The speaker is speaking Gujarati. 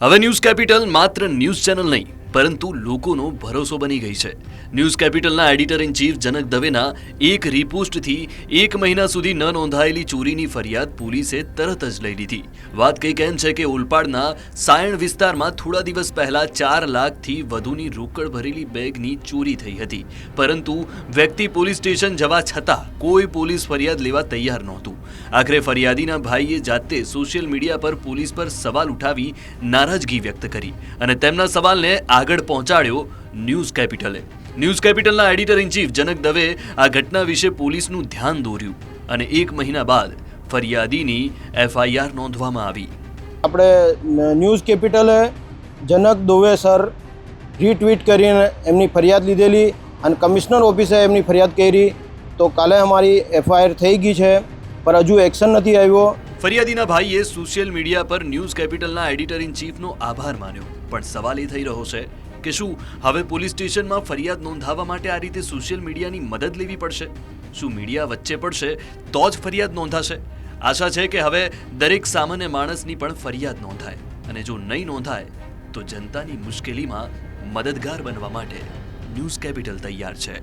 હવે ન્યૂઝ કેપિટલ માત્ર ન્યૂઝ ચેનલ નહીં પરંતુ લોકોનો ભરોસો બની ગઈ છે। ન્યૂઝ કેપિટલના એડિટર ઇન ચીફ જનક દવેના એક રિપોસ્ટથી 1 મહિના સુધી ન નોંધાયેલી ચોરીની ફરિયાદ પોલીસે તરત જ લઈ લીધી। વાત કંઈક એમ છે કે ઓલપાડના સાયણ વિસ્તારમાં થોડા દિવસ પહેલા 4 લાખથી વધુની રોકડ ભરેલી બેગની ચોરી થઈ હતી, પરંતુ વ્યક્તિ પોલીસ સ્ટેશન જવા છતાં કોઈ પોલીસ ફરિયાદ લેવા તૈયાર નહોતું। આખરે ફરિયાદીના ભાઈએ જાતે સોશિયલ મીડિયા પર પોલીસ પર સવાલ ઉઠાવી નારાજગી વ્યક્ત કરી અને તેમના સવાલને આગળ પહોંચાડ્યો ન્યૂઝ કેપિટલે। ન્યૂઝ કેપિટલના editor in chief Janak Dave આ ઘટના વિશે પોલીસનું ધ્યાન દોર્યું અને 1 મહિના બાદ ફરિયાદીની FIR નોંધવામાં આવી। આપણે ન્યૂઝ કેપિટલે જનક દવે સર રીટ્વીટ કરીને એમની ફરિયાદ લીધેલી અને કમિશનર ઓફિસે એમની ફરિયાદ કરી, તો કાલે અમારી FIR થઈ ગઈ છે, પણ હજુ એક્શન નથી આવ્યો। ફરિયાદીના ભાઈએ સોશિયલ મીડિયા પર ન્યૂઝ કેપિટલના એડિટર ઇન ચીફનો આભાર માન્યો, પણ સવાલ એ થઈ રહ્યો છે કે શું હવે પોલીસ સ્ટેશનમાં ફરિયાદ નોંધાવવા માટે આ રીતે સોશિયલ મીડિયાની મદદ લેવી પડશે? શું મીડિયા વચ્ચે પડશે તો જ ફરિયાદ નોંધાશે? આશા છે કે હવે દરેક સામાન્ય માણસની પણ ફરિયાદ નોંધાય, અને જો નહીં નોંધાય તો જનતાની મુશ્કેલીમાં મદદગાર બનવા માટે ન્યૂઝ કેપિટલ તૈયાર છે।